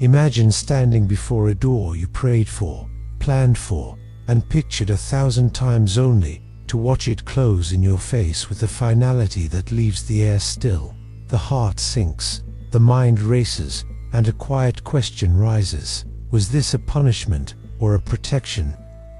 Imagine standing before a door you prayed for, planned for, and pictured 1,000 times only to watch it close in your face with a finality that leaves the air still. The heart sinks, the mind races, and a quiet question rises. Was this a punishment or a protection?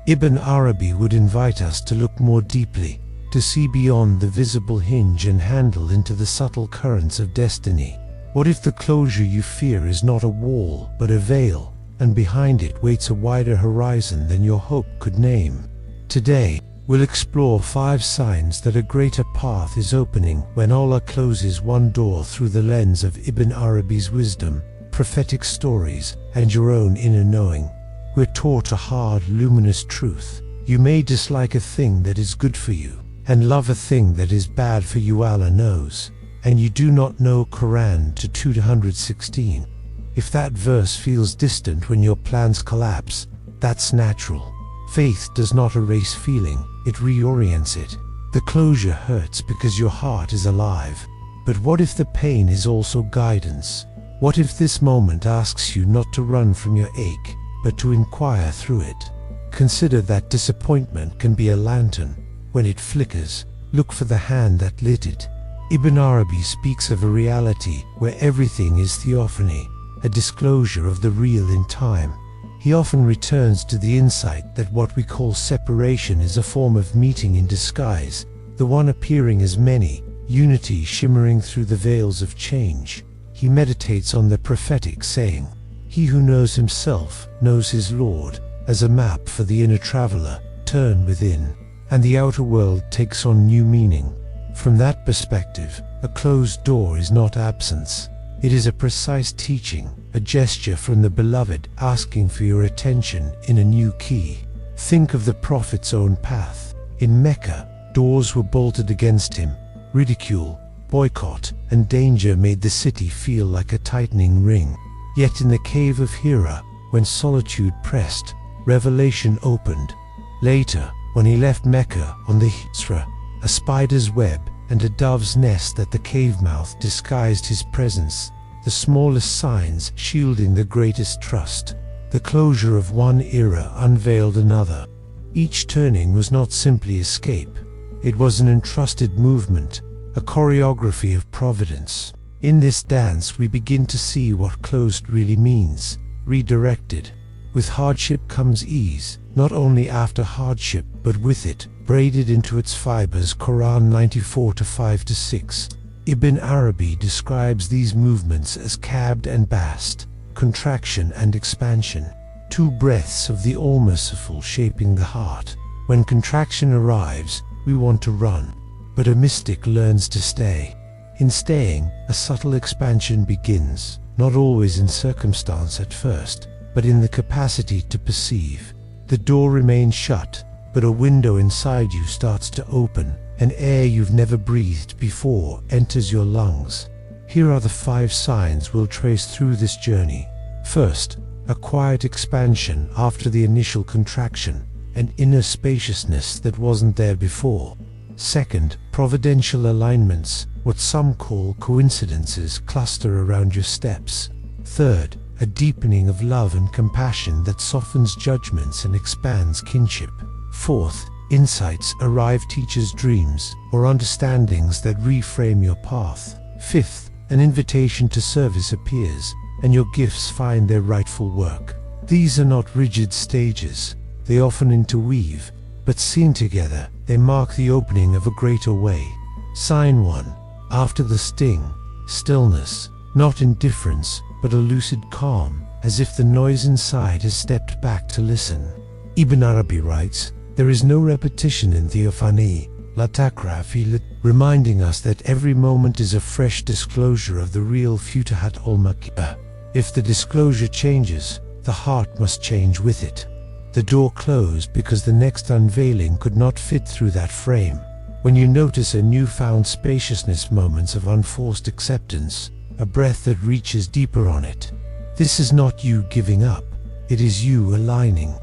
Ibn Arabi would invite us to look more deeply, to see beyond the visible hinge and handle into the subtle currents of destiny. What if the closure you fear is not a wall, but a veil, and behind it waits a wider horizon than your hope could name? Today, we'll explore 5 signs that a greater path is opening when Allah closes one door through the lens of Ibn Arabi's wisdom, prophetic stories, and your own inner knowing. We're taught a hard, luminous truth. You may dislike a thing that is good for you, and love a thing that is bad for you, Allah knows. And you do not know Quran to 216. If that verse feels distant when your plans collapse, that's natural. Faith does not erase feeling, it reorients it. The closure hurts because your heart is alive. But what if the pain is also guidance? What if this moment asks you not to run from your ache, but to inquire through it? Consider that disappointment can be a lantern. When it flickers, look for the hand that lit it. Ibn Arabi speaks of a reality where everything is theophany, a disclosure of the real in time. He often returns to the insight that what we call separation is a form of meeting in disguise, the one appearing as many, unity shimmering through the veils of change. He meditates on the prophetic saying, "He who knows himself knows his Lord," as a map for the inner traveler. Turn within, and the outer world takes on new meaning. From that perspective, a closed door is not absence. It is a precise teaching, a gesture from the Beloved asking for your attention in a new key. Think of the Prophet's own path. In Mecca, doors were bolted against him. Ridicule, boycott, and danger made the city feel like a tightening ring. Yet in the cave of Hira, when solitude pressed, revelation opened. Later, when he left Mecca on the Hijra, a spider's web and a dove's nest at the cave mouth disguised his presence, the smallest signs shielding the greatest trust. The closure of one era unveiled another. Each turning was not simply escape. It was an entrusted movement, a choreography of providence. In this dance we begin to see what closed really means, redirected. With hardship comes ease, not only after hardship but with it, braided into its fibers. Quran 94:5-6. Ibn Arabi describes these movements as kabd and bast, contraction and expansion, 2 breaths of the All-Merciful shaping the heart. When contraction arrives, we want to run, but a mystic learns to stay. In staying, a subtle expansion begins, not always in circumstance at first, but in the capacity to perceive. The door remains shut, but a window inside you starts to open, and air you've never breathed before enters your lungs. Here are the 5 signs we'll trace through this journey. First, a quiet expansion after the initial contraction, an inner spaciousness that wasn't there before. Second, providential alignments, what some call coincidences, cluster around your steps. Third, a deepening of love and compassion that softens judgments and expands kinship. Fourth, insights arrive, teachers' dreams, or understandings that reframe your path. Fifth, an invitation to service appears, and your gifts find their rightful work. These are not rigid stages. They often interweave, but seen together, they mark the opening of a greater way. Sign 1. After the sting, stillness, not indifference, but a lucid calm, as if the noise inside has stepped back to listen. Ibn Arabi writes, "There is no repetition in theophany, la takrafi," reminding us that every moment is a fresh disclosure of the real Futuhat al-Makkiyah. If the disclosure changes, the heart must change with it. The door closed because the next unveiling could not fit through that frame. When you notice a newfound spaciousness, moments of unforced acceptance, a breath that reaches deeper on it, this is not you giving up, it is you aligning.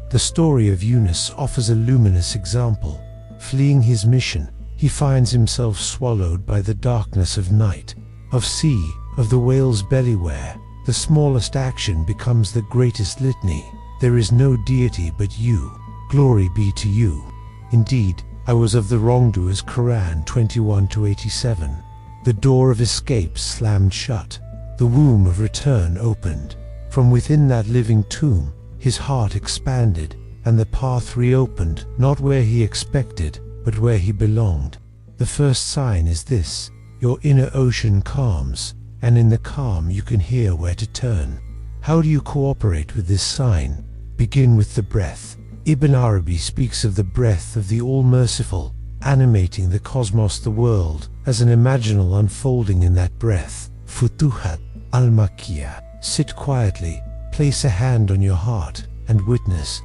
The story of Yunus offers a luminous example. Fleeing his mission, he finds himself swallowed by the darkness of night, of sea, of the whale's bellyware. The smallest action becomes the greatest litany. There is no deity but you. Glory be to you. Indeed, I was of the wrongdoers. Quran 21-87. The door of escape slammed shut. The womb of return opened. From within that living tomb, his heart expanded, and the path reopened, not where he expected, but where he belonged. The first sign is this: your inner ocean calms, and in the calm you can hear where to turn. How do you cooperate with this sign? Begin with the breath. Ibn Arabi speaks of the breath of the All-Merciful, animating the cosmos, the world, as an imaginal unfolding in that breath. Futuhat al-Makkiyah. Sit quietly, place a hand on your heart, and witness.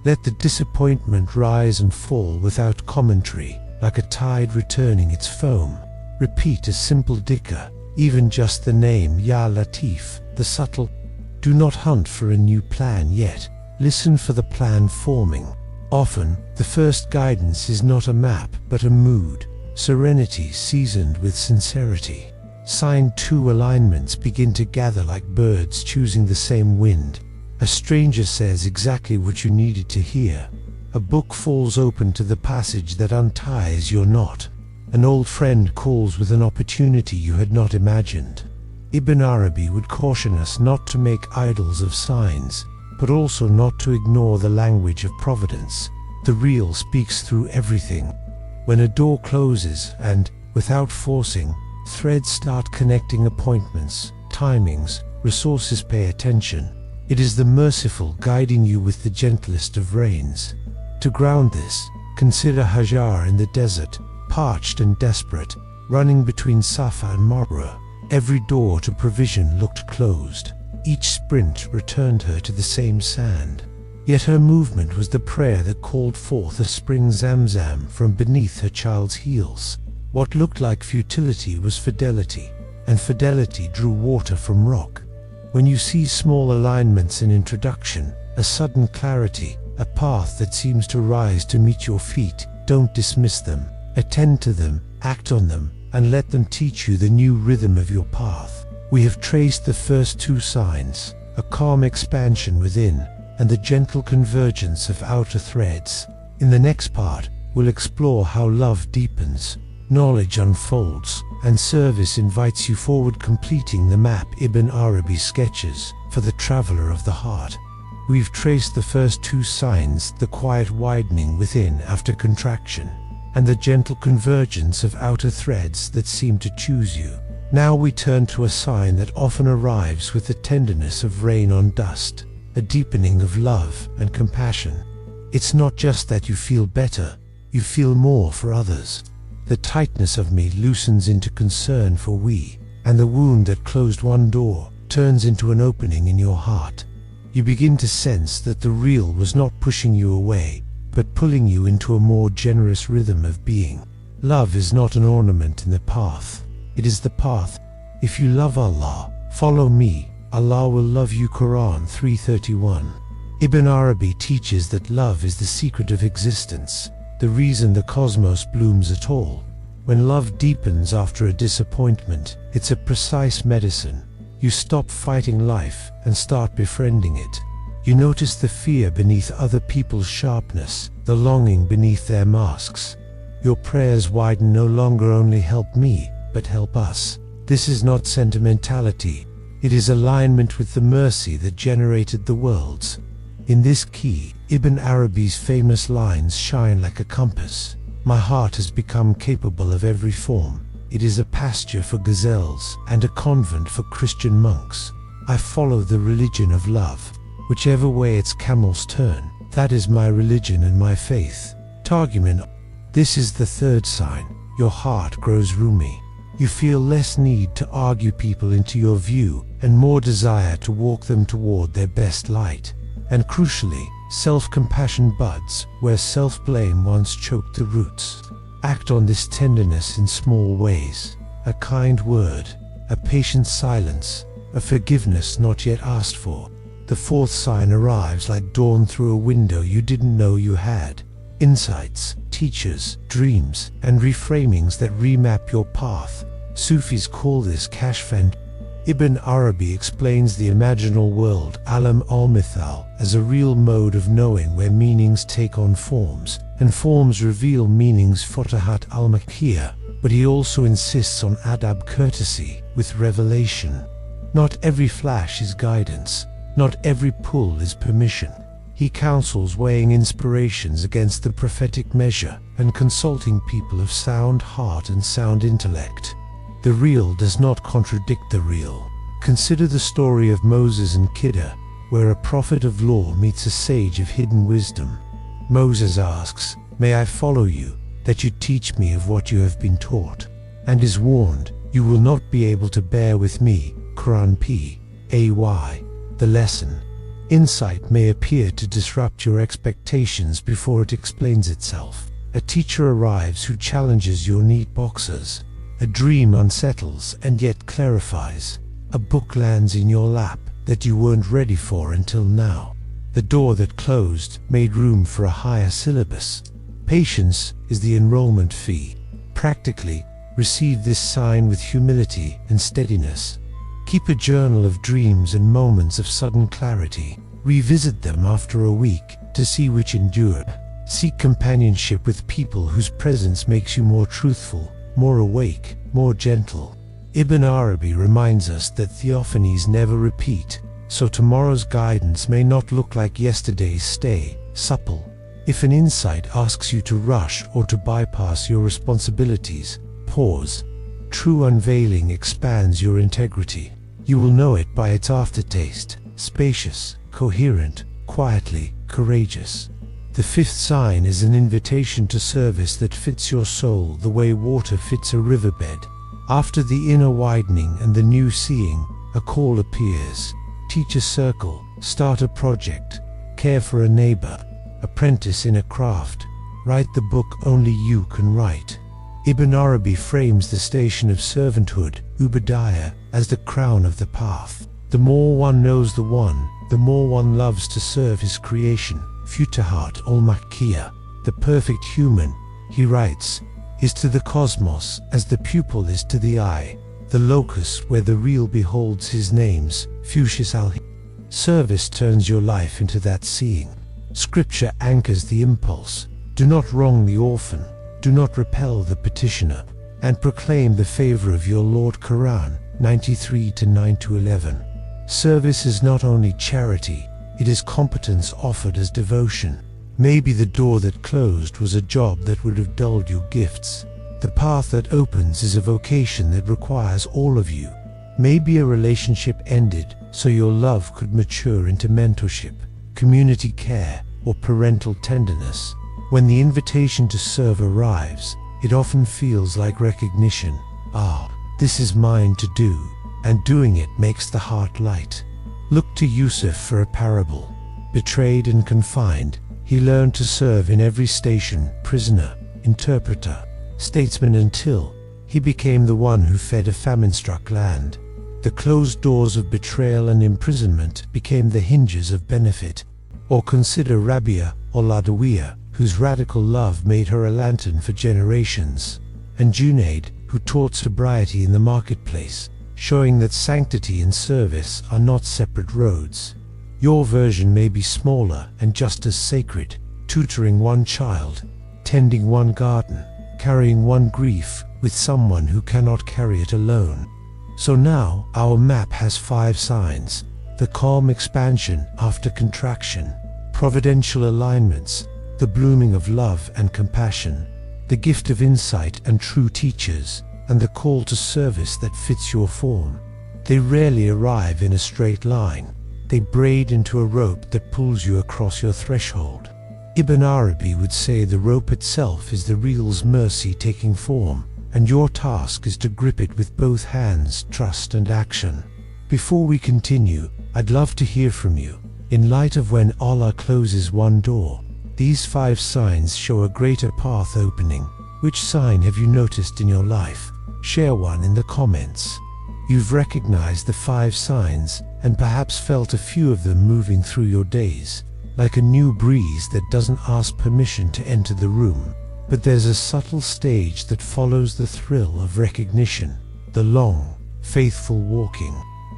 Let the disappointment rise and fall without commentary, like a tide returning its foam. Repeat a simple dhikr, even just the name Ya Latif, the subtle. Do not hunt for a new plan yet. Listen for the plan forming. Often, the first guidance is not a map, but a mood. Serenity seasoned with sincerity. Sign 2 alignments begin to gather like birds choosing the same wind. A stranger says exactly what you needed to hear. A book falls open to the passage that unties your knot. An old friend calls with an opportunity you had not imagined. Ibn Arabi would caution us not to make idols of signs, but also not to ignore the language of providence. The real speaks through everything. When a door closes and, without forcing, threads start connecting, appointments, timings, resources, pay attention. It is the merciful guiding you with the gentlest of reins. To ground this, consider Hajar in the desert, parched and desperate, running between Safa and Marwa. Every door to provision looked closed. Each sprint returned her to the same sand. Yet her movement was the prayer that called forth a spring Zamzam from beneath her child's heels. What looked like futility was fidelity, and fidelity drew water from rock. When you see small alignments in introduction, a sudden clarity, a path that seems to rise to meet your feet, don't dismiss them. Attend to them, act on them, and let them teach you the new rhythm of your path. We have traced the first 2 signs, a calm expansion within, and the gentle convergence of outer threads. In the next part, we'll explore how love deepens, knowledge unfolds, and service invites you forward, completing the map Ibn Arabi sketches for the traveler of the heart. We've traced the first 2 signs, the quiet widening within after contraction, and the gentle convergence of outer threads that seem to choose you. Now we turn to a sign that often arrives with the tenderness of rain on dust, a deepening of love and compassion. It's not just that you feel better, you feel more for others. The tightness of me loosens into concern for we, and the wound that closed one door turns into an opening in your heart. You begin to sense that the real was not pushing you away, but pulling you into a more generous rhythm of being. Love is not an ornament in the path, it is the path. If you love Allah, follow me, Allah will love you. Quran 3:31. Ibn Arabi teaches that love is the secret of existence, the reason the cosmos blooms at all. When love deepens after a disappointment, it's a precise medicine. You stop fighting life and start befriending it. You notice the fear beneath other people's sharpness, the longing beneath their masks. Your prayers widen, no longer only help me, but help us. This is not sentimentality, it is alignment with the mercy that generated the worlds. In this key, Ibn Arabi's famous lines shine like a compass. My heart has become capable of every form. It is a pasture for gazelles and a convent for Christian monks. I follow the religion of love. Whichever way its camels turn, that is my religion and my faith. Targument. This is the third sign. Your heart grows roomy. You feel less need to argue people into your view and more desire to walk them toward their best light. And crucially, self-compassion buds where self-blame once choked the roots. Act on this tenderness in small ways. A kind word, a patient silence, a forgiveness not yet asked for. The fourth sign arrives like dawn through a window you didn't know you had. Insights, teachers, dreams, and reframings that remap your path. Sufis call this kashfand. Ibn Arabi explains the imaginal world, alam al-mithal, as a real mode of knowing where meanings take on forms, and forms reveal meanings, fotahat al-makkiyah, but he also insists on adab, courtesy, with revelation. Not every flash is guidance, not every pull is permission. He counsels weighing inspirations against the prophetic measure and consulting people of sound heart and sound intellect. The real does not contradict the real. Consider the story of Moses and Khidr, where a prophet of law meets a sage of hidden wisdom. Moses asks, "May I follow you, that you teach me of what you have been taught?" and is warned, "You will not be able to bear with me." Quran p. ay. The lesson. Insight may appear to disrupt your expectations before it explains itself. A teacher arrives who challenges your neat boxes. A dream unsettles and yet clarifies. A book lands in your lap that you weren't ready for until now. The door that closed made room for a higher syllabus. Patience is the enrollment fee. Practically, receive this sign with humility and steadiness. Keep a journal of dreams and moments of sudden clarity. Revisit them after a week to see which endured. Seek companionship with people whose presence makes you more truthful, more awake, more gentle. Ibn Arabi reminds us that theophanies never repeat, so tomorrow's guidance may not look like yesterday's. Stay supple. If an insight asks you to rush or to bypass your responsibilities, pause. True unveiling expands your integrity. You will know it by its aftertaste: spacious, coherent, quietly courageous. The fifth sign is an invitation to service that fits your soul the way water fits a riverbed. After the inner widening and the new seeing, a call appears. Teach a circle, start a project, care for a neighbor, apprentice in a craft, write the book only you can write. Ibn Arabi frames the station of servanthood, Ubudiyya, as the crown of the path. The more one knows the one, the more one loves to serve his creation. Futuhat al-Makkiyah, the perfect human, he writes, is to the cosmos as the pupil is to the eye, the locus where the real beholds his names. Fushis al. Service turns your life into that seeing. Scripture anchors the impulse. Do not wrong the orphan, do not repel the petitioner, and proclaim the favor of your Lord. Quran 93-9-11. Service is not only charity, it is competence offered as devotion. Maybe the door that closed was a job that would have dulled your gifts. The path that opens is a vocation that requires all of you. Maybe a relationship ended so your love could mature into mentorship, community care, or parental tenderness. When the invitation to serve arrives, it often feels like recognition. Ah, this is mine to do, and doing it makes the heart light. Look to Yusuf for a parable. Betrayed and confined, he learned to serve in every station, prisoner, interpreter, statesman, until he became the one who fed a famine-struck land. The closed doors of betrayal and imprisonment became the hinges of benefit. Or consider Rabia or Ladawiyah, whose radical love made her a lantern for generations, and Junaid, who taught sobriety in the marketplace, showing that sanctity and service are not separate roads. Your version may be smaller and just as sacred, tutoring one child, tending one garden, carrying one grief with someone who cannot carry it alone. So now, our map has 5 signs: the calm expansion after contraction, providential alignments, the blooming of love and compassion, the gift of insight and true teachers, and the call to service that fits your form. They rarely arrive in a straight line. They braid into a rope that pulls you across your threshold. Ibn Arabi would say the rope itself is the real's mercy taking form, and your task is to grip it with both hands, trust and action. Before we continue, I'd love to hear from you. In light of when Allah closes one door, these 5 signs show a greater path opening. Which sign have you noticed in your life? Share one in the comments. You've recognized the 5 signs and perhaps felt a few of them moving through your days, like a new breeze that doesn't ask permission to enter the room. But there's a subtle stage that follows the thrill of recognition, the long, faithful walking.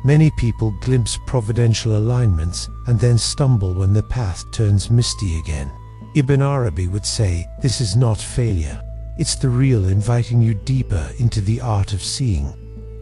Many people glimpse providential alignments and then stumble when the path turns misty again. Ibn Arabi would say, this is not failure. It's the real inviting you deeper into the art of seeing.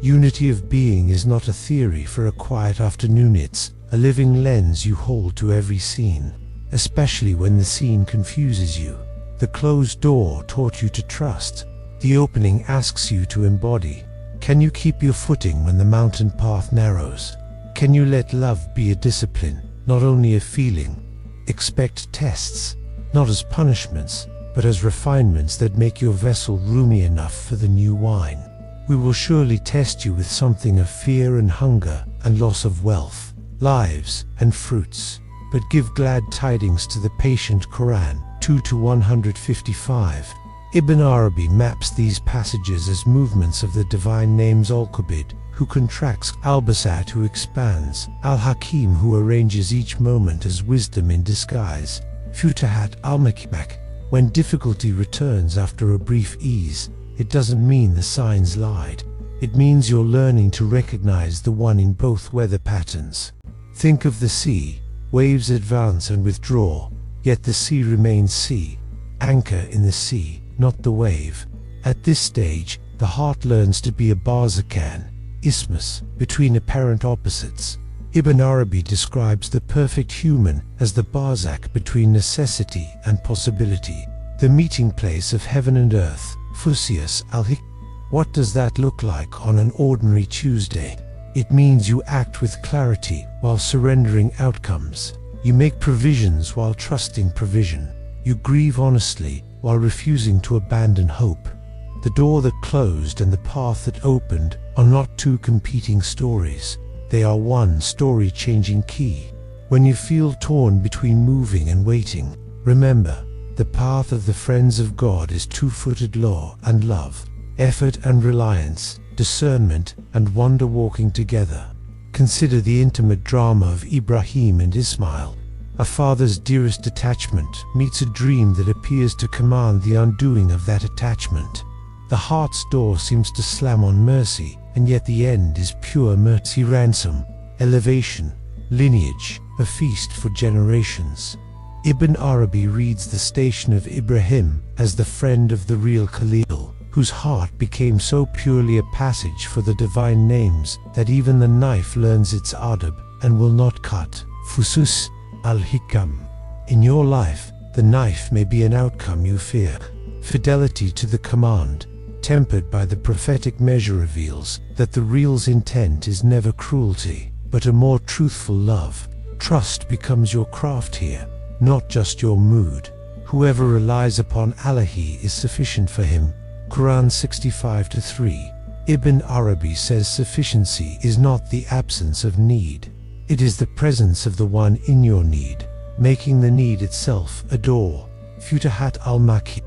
Unity of being is not a theory for a quiet afternoon, it's a living lens you hold to every scene, especially when the scene confuses you. The closed door taught you to trust. The opening asks you to embody. Can you keep your footing when the mountain path narrows? Can you let love be a discipline, not only a feeling? Expect tests, not as punishments, but as refinements that make your vessel roomy enough for the new wine. We will surely test you with something of fear and hunger and loss of wealth, lives and fruits, but give glad tidings to the patient. Quran 2-155. Ibn Arabi maps these passages as movements of the divine names: Al-Qabid, who contracts; Al-Basat, who expands; Al-Hakim, who arranges each moment as wisdom in disguise; Futahat al-Makmak. When difficulty returns after a brief ease, it doesn't mean the signs lied. It means you're learning to recognize the one in both weather patterns. Think of the sea. Waves advance and withdraw, yet the sea remains sea. Anchor in the sea, not the wave. At this stage, the heart learns to be a barzakan, isthmus, between apparent opposites. Ibn Arabi describes the perfect human as the barzak between necessity and possibility, the meeting place of heaven and earth. Fusius al-Hik. What does that look like on an ordinary Tuesday? It means you act with clarity while surrendering outcomes. You make provisions while trusting provision. You grieve honestly while refusing to abandon hope. The door that closed and the path that opened are not two competing stories. They are one story-changing key. When you feel torn between moving and waiting, remember, the path of the friends of God is two-footed law and love, effort and reliance, discernment and wonder walking together. Consider the intimate drama of Ibrahim and Ismail. A father's dearest attachment meets a dream that appears to command the undoing of that attachment. The heart's door seems to slam on mercy, and yet the end is pure mercy. Ransom, elevation, lineage, a feast for generations. Ibn Arabi reads the station of Ibrahim as the friend of the real Khalil, whose heart became so purely a passage for the divine names that even the knife learns its adab and will not cut. Fusus al-Hikam. In your life, the knife may be an outcome you fear. Fidelity to the command, tempered by the prophetic measure, reveals that the real's intent is never cruelty, but a more truthful love. Trust becomes your craft here, not just your mood. Whoever relies upon Allahi is sufficient for him. Quran 65-3. Ibn Arabi says sufficiency is not the absence of need. It is the presence of the one in your need, making the need itself a door. Futahat al-Makki.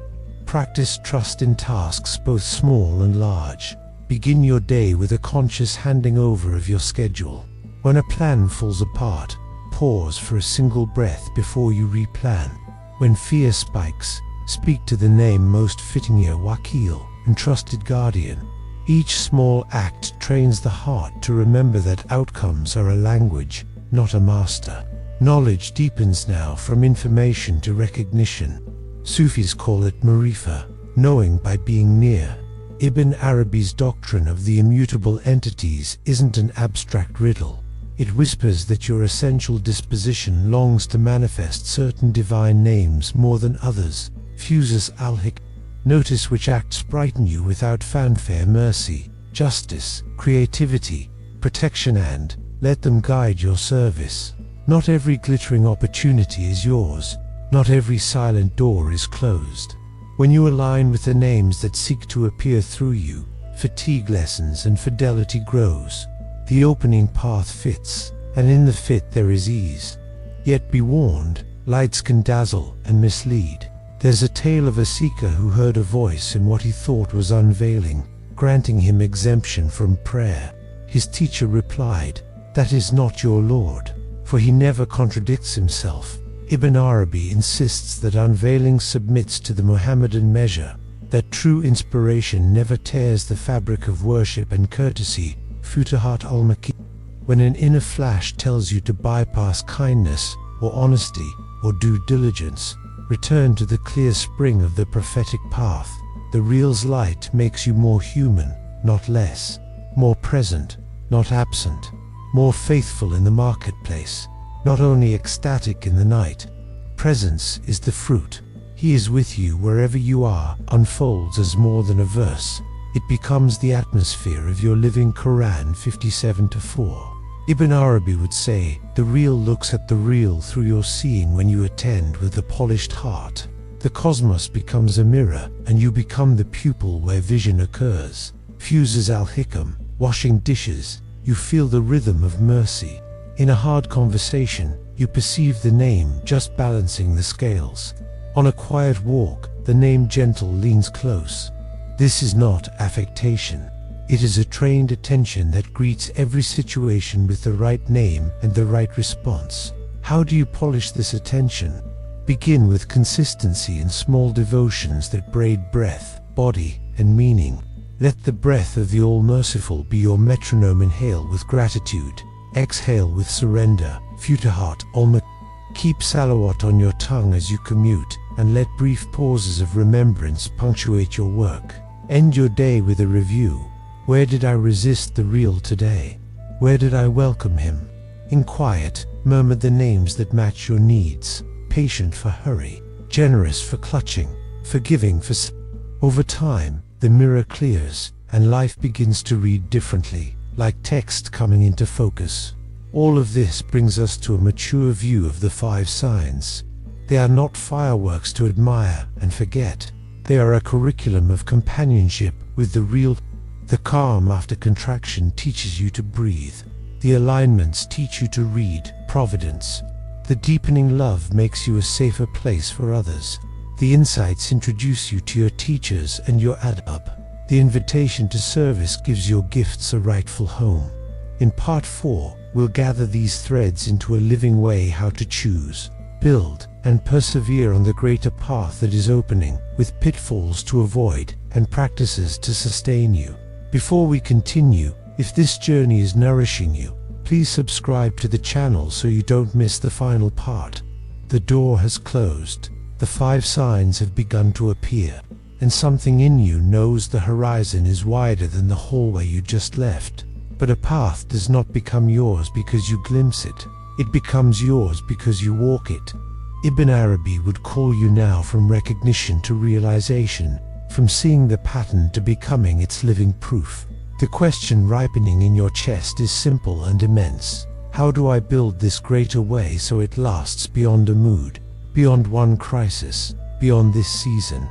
Practice trust in tasks both small and large. Begin your day with a conscious handing over of your schedule. When a plan falls apart, pause for a single breath before you replan. When fear spikes, speak to the name most fitting your wakil and trusted guardian. Each small act trains the heart to remember that outcomes are a language, not a master. Knowledge deepens now from information to recognition. Sufis call it marifa, knowing by being near. Ibn Arabi's doctrine of the immutable entities isn't an abstract riddle. It whispers that your essential disposition longs to manifest certain divine names more than others. Fusus al-Hik. Notice which acts brighten you without fanfare: mercy, justice, creativity, protection, and let them guide your service. Not every glittering opportunity is yours. Not every silent door is closed. When you align with the names that seek to appear through you, fatigue lessens and fidelity grows. The opening path fits, and in the fit there is ease. Yet be warned, lights can dazzle and mislead. There's a tale of a seeker who heard a voice in what he thought was unveiling, granting him exemption from prayer. His teacher replied, "That is not your Lord, for he never contradicts himself." Ibn Arabi insists that unveiling submits to the Muhammadan measure, that true inspiration never tears the fabric of worship and courtesy. Futahat al-Makki. When an inner flash tells you to bypass kindness or honesty or due diligence, return to the clear spring of the prophetic path. The real's light makes you more human, not less, more present, not absent, more faithful in the marketplace, not only ecstatic in the night. Presence is the fruit. He is with you wherever you are, unfolds as more than a verse. It becomes the atmosphere of your living Quran 57-4. Ibn Arabi would say, the real looks at the real through your seeing when you attend with a polished heart. The cosmos becomes a mirror, and you become the pupil where vision occurs. Fuses al-hikam, washing dishes, you feel the rhythm of mercy. In a hard conversation, you perceive the name just balancing the scales. On a quiet walk, the name gentle leans close. This is not affectation. It is a trained attention that greets every situation with the right name and the right response. How do you polish this attention? Begin with consistency in small devotions that braid breath, body, and meaning. Let the breath of the All-Merciful be your metronome. Inhale with gratitude, exhale with surrender. Futuhat Olma. Keep salawat on your tongue as you commute, and let brief pauses of remembrance punctuate your work. End your day with a review. Where did I resist the real today? Where did I welcome him? In quiet, murmur the names that match your needs. Patient for hurry, generous for clutching, forgiving for Over time, the mirror clears, and life begins to read differently, like text coming into focus. All of this brings us to a mature view of the 5 signs. They are not fireworks to admire and forget. They are a curriculum of companionship with the real. The calm after contraction teaches you to breathe. The alignments teach you to read providence. The deepening love makes you a safer place for others. The insights introduce you to your teachers and your adab. The invitation to service gives your gifts a rightful home. In part 4, we'll gather these threads into a living way: how to choose, build, and persevere on the greater path that is opening, with pitfalls to avoid and practices to sustain you. Before we continue, if this journey is nourishing you, please subscribe to the channel so you don't miss the final part. The door has closed, the 5 signs have begun to appear, and something in you knows the horizon is wider than the hallway you just left. But a path does not become yours because you glimpse it. It becomes yours because you walk it. Ibn Arabi would call you now from recognition to realization, from seeing the pattern to becoming its living proof. The question ripening in your chest is simple and immense. How do I build this greater way so it lasts beyond a mood, beyond one crisis, beyond this season?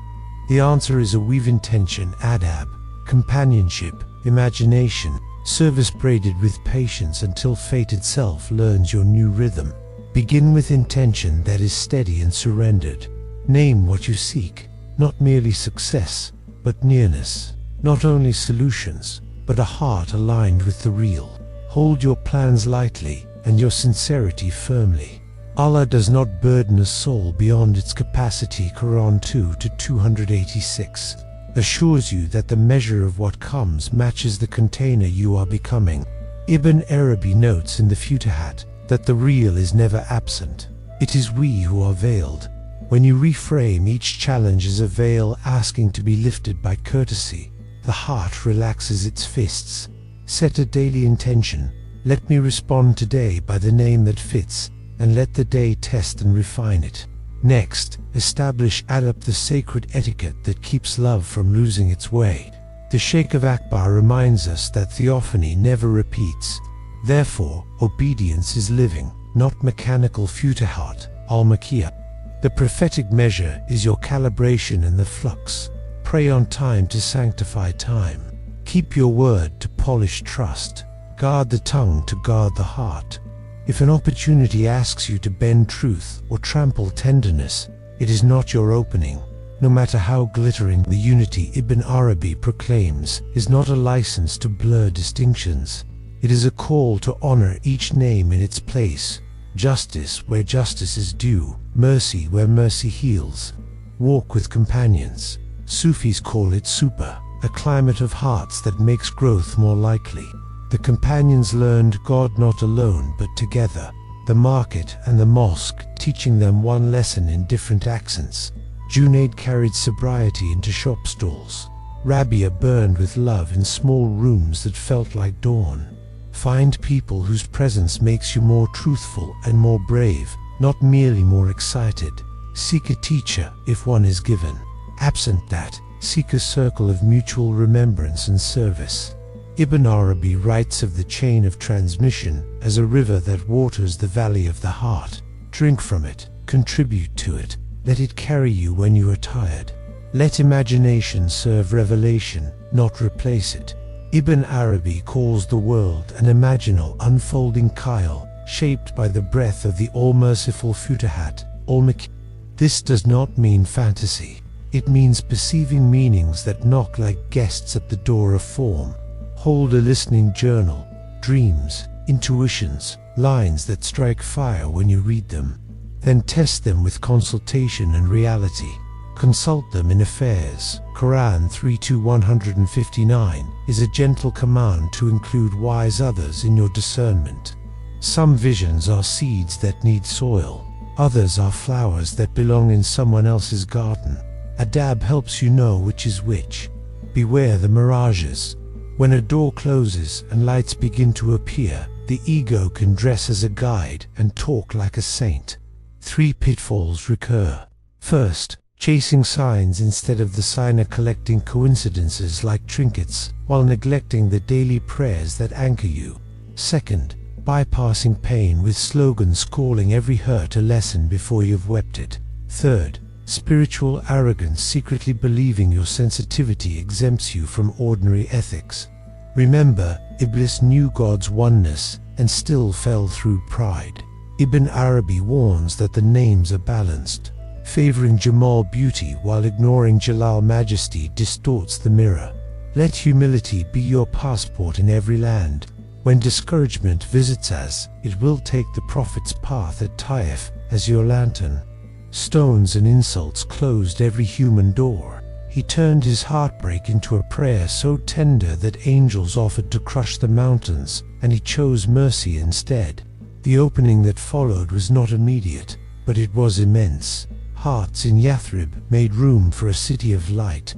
The answer is a weave intention, adab, companionship, imagination, service braided with patience until fate itself learns your new rhythm. Begin with intention that is steady and surrendered. Name what you seek, not merely success, but nearness. Not only solutions, but a heart aligned with the real. Hold your plans lightly and your sincerity firmly. Allah does not burden a soul beyond its capacity. Quran 2:286 assures you that the measure of what comes matches the container you are becoming. Ibn Arabi notes in the Futuhat that the real is never absent. It is we who are veiled. When you reframe each challenge as a veil asking to be lifted by courtesy, the heart relaxes its fists. Set a daily intention. Let me respond today by the name that fits, and let the day test and refine it. Next, establish adab, the sacred etiquette that keeps love from losing its way. The Sheikh of Akbar reminds us that theophany never repeats. Therefore, obedience is living, not mechanical. Futuhat al-Makiyah. The prophetic measure is your calibration in the flux. Pray on time to sanctify time. Keep your word to polish trust. Guard the tongue to guard the heart. If an opportunity asks you to bend truth or trample tenderness, it is not your opening. No matter how glittering, the unity Ibn Arabi proclaims is not a license to blur distinctions. It is a call to honor each name in its place. Justice where justice is due, mercy where mercy heals. Walk with companions. Sufis call it super, a climate of hearts that makes growth more likely. The companions learned God not alone but together, the market and the mosque teaching them one lesson in different accents. Junaid carried sobriety into shop stalls. Rabia burned with love in small rooms that felt like dawn. Find people whose presence makes you more truthful and more brave, not merely more excited. Seek a teacher if one is given. Absent that, seek a circle of mutual remembrance and service. Ibn Arabi writes of the chain of transmission as a river that waters the valley of the heart. Drink from it, contribute to it, let it carry you when you are tired. Let imagination serve revelation, not replace it. Ibn Arabi calls the world an imaginal unfolding chayal, shaped by the breath of the all-merciful Futuhat, al-Makki. This does not mean fantasy. It means perceiving meanings that knock like guests at the door of form. Hold a listening journal, dreams, intuitions, lines that strike fire when you read them. Then test them with consultation and reality. Consult them in affairs. Quran 3:159 is a gentle command to include wise others in your discernment. Some visions are seeds that need soil. Others are flowers that belong in someone else's garden. Adab helps you know which is which. Beware the mirages. When a door closes and lights begin to appear, the ego can dress as a guide and talk like a saint. 3 pitfalls recur. First, chasing signs instead of the signer, collecting coincidences like trinkets while neglecting the daily prayers that anchor you. Second, bypassing pain with slogans calling every hurt a lesson before you've wept it. Third, spiritual arrogance, secretly believing your sensitivity exempts you from ordinary ethics. Remember, Iblis knew God's oneness and still fell through pride. Ibn Arabi warns that the names are balanced. Favoring Jamal beauty while ignoring Jalal majesty distorts the mirror. Let humility be your passport in every land. When discouragement visits us, it will take the Prophet's path at Taif as your lantern. Stones and insults closed every human door. He turned his heartbreak into a prayer so tender that angels offered to crush the mountains, and he chose mercy instead. The opening that followed was not immediate, but it was immense. Hearts in Yathrib made room for a city of light.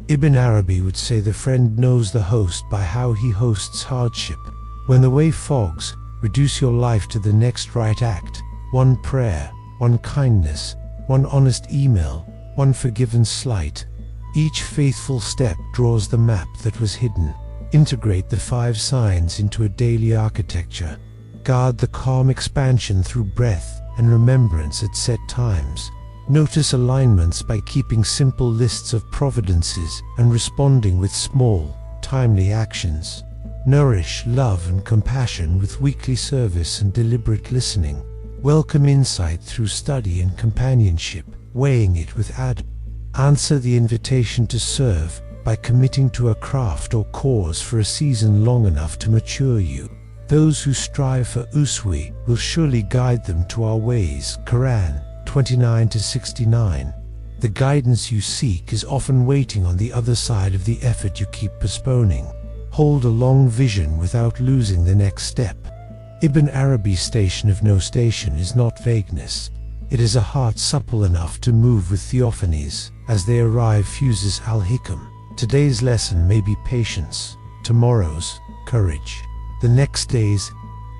Ibn Arabi would say the friend knows the host by how he hosts hardship. When the way fogs, reduce your life to the next right act. One prayer, one kindness, one honest email, one forgiven slight. Each faithful step draws the map that was hidden. Integrate the 5 signs into a daily architecture. Guard the calm expansion through breath and remembrance at set times. Notice alignments by keeping simple lists of providences and responding with small, timely actions. Nourish love and compassion with weekly service and deliberate listening. Welcome insight through study and companionship, weighing it with adab. Answer the invitation to serve by committing to a craft or cause for a season long enough to mature you. Those who strive for uswi will surely guide them to our ways. Quran 29-69. The guidance you seek is often waiting on the other side of the effort you keep postponing. Hold a long vision without losing the next step. Ibn Arabi's station of no station is not vagueness. It is a heart supple enough to move with theophanies. As they arrive fuses al-hikam. Today's lesson may be patience, tomorrow's courage, the next day's.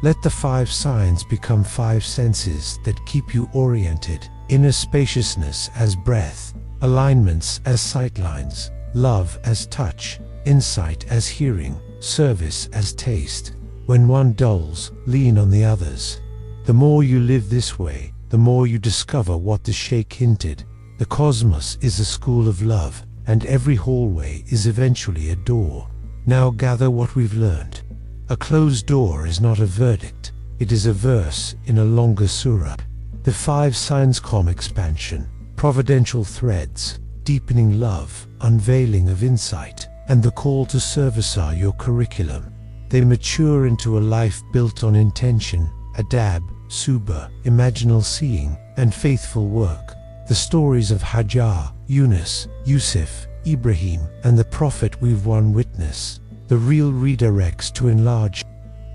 Let the 5 signs become 5 senses that keep you oriented. Inner spaciousness as breath, alignments as sightlines, love as touch, insight as hearing, service as taste. When one dulls, lean on the others. The more you live this way, the more you discover what the Sheikh hinted. The cosmos is a school of love, and every hallway is eventually a door. Now gather what we've learned. A closed door is not a verdict, it is a verse in a longer surah. The 5 signs: calm expansion, providential threads, deepening love, unveiling of insight, and the call to service are your curriculum. They mature into a life built on intention, adab, suba, imaginal seeing, and faithful work. The stories of Hajar, Yunus, Yusuf, Ibrahim, and the Prophet we've one witness. The real redirects to enlarge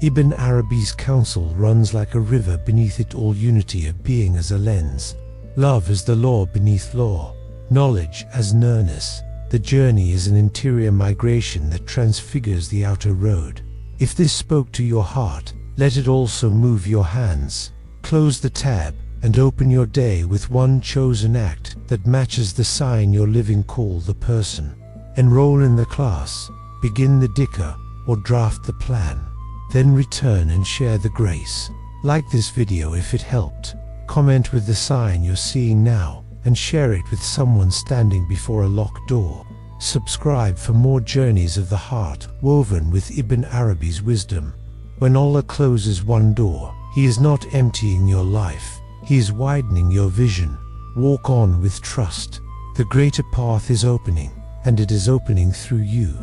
Ibn Arabi's counsel runs like a river, beneath it all unity of being as a lens. Love is the law beneath law, knowledge as nearness. The journey is an interior migration that transfigures the outer road. If this spoke to your heart, let it also move your hands. Close the tab and open your day with one chosen act that matches the sign you're living. Call the person, enroll in the class, begin the dhikr or draft the plan. Then return and share the grace. Like this video if it helped. Comment with the sign you're seeing now and share it with someone standing before a locked door. Subscribe for more journeys of the heart woven with Ibn Arabi's wisdom. When Allah closes one door, He is not emptying your life, He is widening your vision. Walk on with trust. The greater path is opening, and it is opening through you.